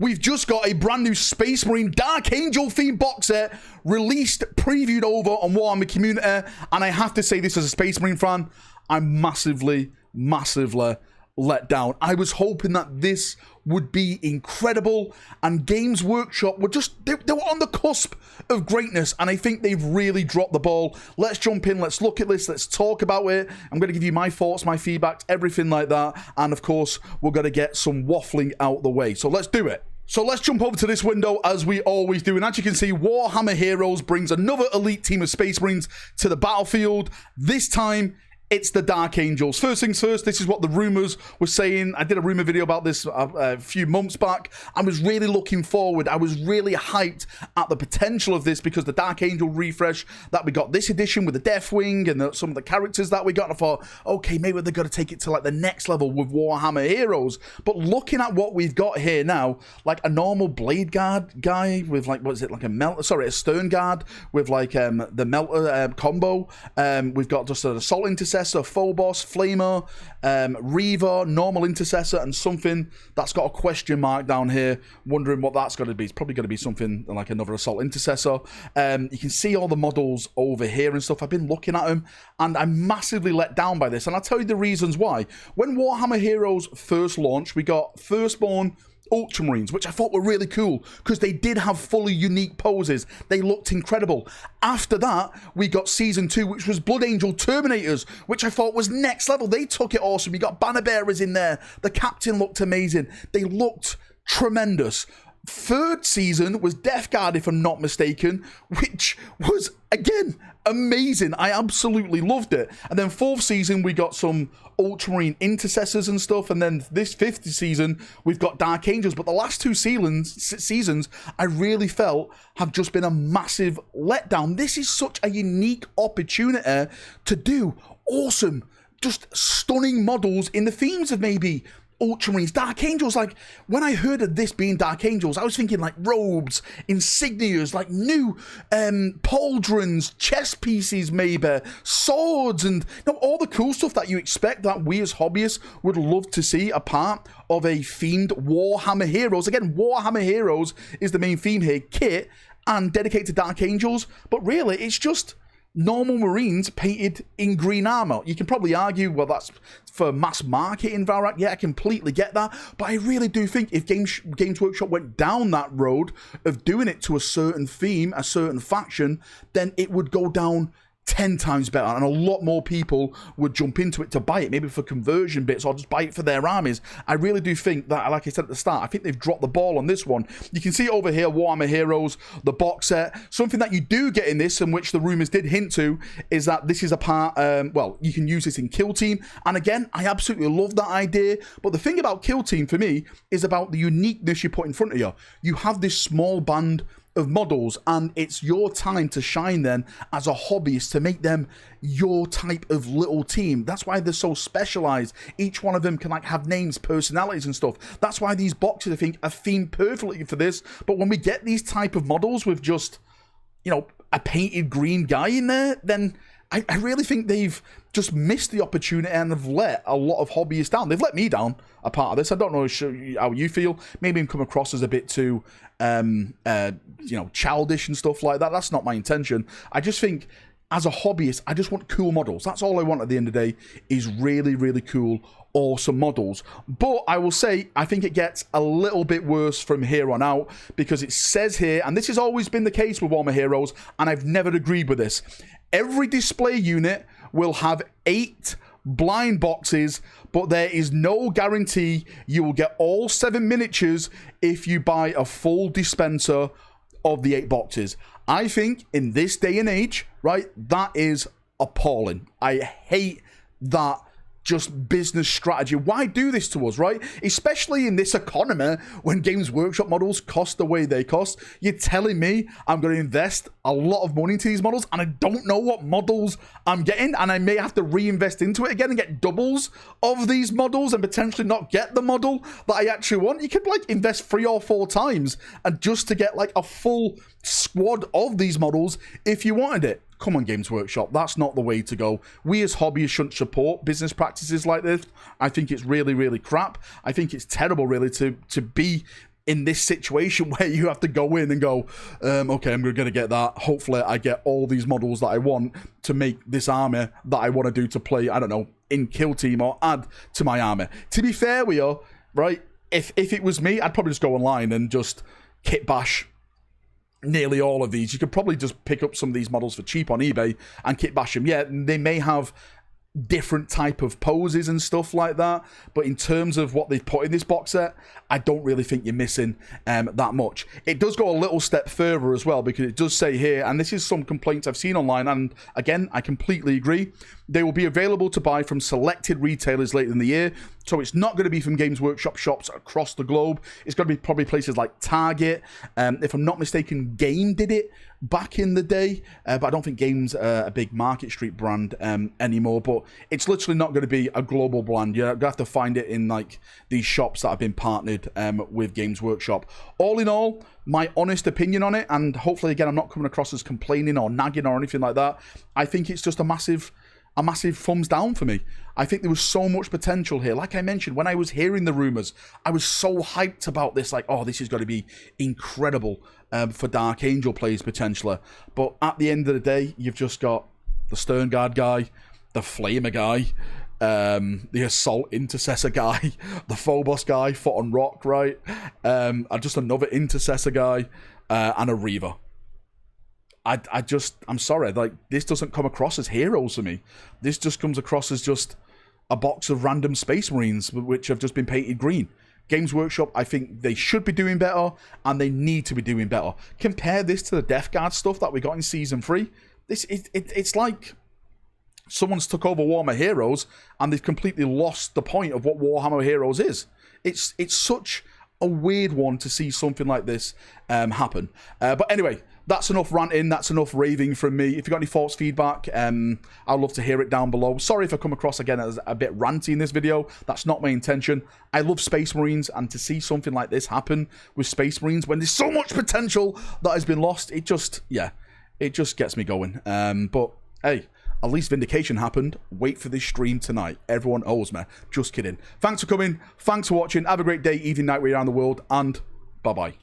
We've just got a brand new Space Marine Dark Angel themed box set released, previewed over on Warhammer Community, and I have to say this as a Space Marine fan, I'm massively let down. I was hoping that this would be incredible, and Games Workshop were just, they were on the cusp of greatness, and I think they've really dropped the ball. Let's jump in, let's look at this, let's talk about it. I'm going to give you my thoughts, my feedback, everything like that, and of course, we're going to get some waffling out the way. So let's do it. So let's jump over to this window as we always do, and as you can see, Warhammer Heroes brings another elite team of Space Marines to the battlefield. This time, it's the Dark Angels. First things first, this is what the rumors were saying. I did a rumor video about this a few months back. I was really looking forward. I was really hyped at the potential of this because the Dark Angel refresh that we got this edition with the Deathwing and some of the characters that we got, I thought, okay, maybe they're going to take it to like the next level with Warhammer Heroes. But looking at what we've got here now, like a normal Blade Guard guy with like, what is it, like a Stern Guard with like the Melter combo. We've got just an Assault Intercessor, Phobos, Flamer, Reaver, Normal Intercessor, and something that's got a question mark down here, wondering what that's going to be. It's probably going to be something like another Assault Intercessor. You can see all the models over here and stuff. I've been looking at them, and I'm massively let down by this, and I'll tell you the reasons why. When Warhammer Heroes first launched, we got Firstborn Ultramarines, which I thought were really cool because they did have fully unique poses. They looked incredible. After that, we got Season 2, which was Blood Angel Terminators, which I thought was next level. They took it awesome. We got Banner Bearers in there. The Captain looked amazing. They looked tremendous. Third season was Death Guard, if I'm not mistaken, which was, again, amazing. I absolutely loved it. And then fourth season, we got some Ultramarine Intercessors and stuff. And then this fifth season, we've got Dark Angels. But the last two seasons, I really felt have just been a massive letdown. This is such a unique opportunity to do awesome, just stunning models in the themes of maybe Ultramarines, Dark Angels. Like, when I heard of this being Dark Angels, I was thinking like robes, insignias, like new pauldrons, chest pieces maybe, swords, and all the cool stuff that you expect that we as hobbyists would love to see a part of a themed Warhammer Heroes. Again, Warhammer Heroes is the main theme here, kit and dedicated to Dark Angels, but really it's just normal Marines painted in green armor. You can probably argue, well, that's for mass marketing, Valrak. Yeah, I completely get that. But I really do think if Games Workshop went down that road of doing it to a certain theme, a certain faction, then it would go down 10 times better, and a lot more people would jump into it to buy it, maybe for conversion bits or just buy it for their armies. I really do think that, like I said at the start, I think they've dropped the ball on this one. You can see over here, Warhammer Heroes, the box set. Something that you do get in this, and which the rumors did hint to, is that this is a part, well, you can use this in Kill Team, and again, I absolutely love that idea, but the thing about Kill Team for me is about the uniqueness you put in front of you. You have this small band of models, and it's your time to shine then as a hobbyist to make them your type of little team. That's why they're so specialized. Each one of them can like have names, personalities and stuff. That's why these boxes, I think, are themed perfectly for this. But when we get these type of models with just, you know, a painted green guy in there, then I really think they've just missed the opportunity and have let a lot of hobbyists down. They've let me down a part of this. I don't know how you feel. Maybe I'm come across as a bit too, you know, childish and stuff like that. That's not my intention. I just think, as a hobbyist, I just want cool models. That's all I want at the end of the day, is really, really cool, awesome models. But I will say, I think it gets a little bit worse from here on out, because it says here, and this has always been the case with Warhammer Heroes, and I've never agreed with this, every display unit will have 8 blind boxes, but there is no guarantee you will get all 7 miniatures if you buy a full dispenser of the 8 boxes. I think in this day and age, right, that is appalling. I hate that just business strategy. Why do this to us, right? Especially in this economy when Games Workshop models cost the way they cost. You're telling me I'm going to invest a lot of money into these models and I don't know what models I'm getting, and I may have to reinvest into it again and get doubles of these models and potentially not get the model that I actually want. You could like invest 3 or 4 times and just to get like a full squad of these models if you wanted it. Come on, Games Workshop, that's not the way to go. We as hobbyists shouldn't support business practices like this. I think it's really, really crap. I think it's terrible, really, to be in this situation where you have to go in and go, okay, I'm going to get that. Hopefully I get all these models that I want to make this army that I want to do to play, I don't know, in Kill Team or add to my army. To be fair with you, right, if it was me, I'd probably just go online and just kit bash nearly all of these. You could probably just pick up some of these models for cheap on eBay and kit bash them. Yeah, they may have different type of poses and stuff like that, but in terms of what they've put in this box set, I don't really think you're missing that much. It does go a little step further as well, because it does say here, and this is some complaints I've seen online, and again, I completely agree, they will be available to buy from selected retailers later in the year. So it's not going to be from Games Workshop shops across the globe. It's going to be probably places like Target. If I'm not mistaken, Game did it back in the day, but I don't think Game's a big Market Street brand anymore. But it's literally not going to be a global brand. You're going to have to find it in like these shops that have been partnered with Games Workshop. All in all, my honest opinion on it, and hopefully again I'm not coming across as complaining or nagging or anything like that, I think it's just a massive thumbs down for me. I think there was so much potential here. Like I mentioned, when I was hearing the rumors, I was so hyped about this, like, oh, this is going to be incredible for Dark Angel players potentially. But at the end of the day, you've just got the Sternguard guy, the Flamer guy, the Assault Intercessor guy, the Phobos guy, Foot on Rock, right? And just another Intercessor guy, and a Reaver. I'm sorry, like, this doesn't come across as heroes for me. This just comes across as just a box of random Space Marines, which have just been painted green. Games Workshop, I think they should be doing better, and they need to be doing better. Compare this to the Death Guard stuff that we got in Season 3. It's like someone's took over Warhammer Heroes, and they've completely lost the point of what Warhammer Heroes is. It's such a weird one to see something like this happen. But anyway, that's enough ranting, that's enough raving from me. If you've got any thoughts, feedback, I'd love to hear it down below. Sorry if I come across again as a bit ranty in this video. That's not my intention. I love Space Marines, and to see something like this happen with Space Marines when there's so much potential that has been lost, it just gets me going. But hey, at least vindication happened. Wait for this stream tonight. Everyone owes me. Just kidding. Thanks for coming. Thanks for watching. Have a great day, evening, night, where you're around the world, and bye-bye.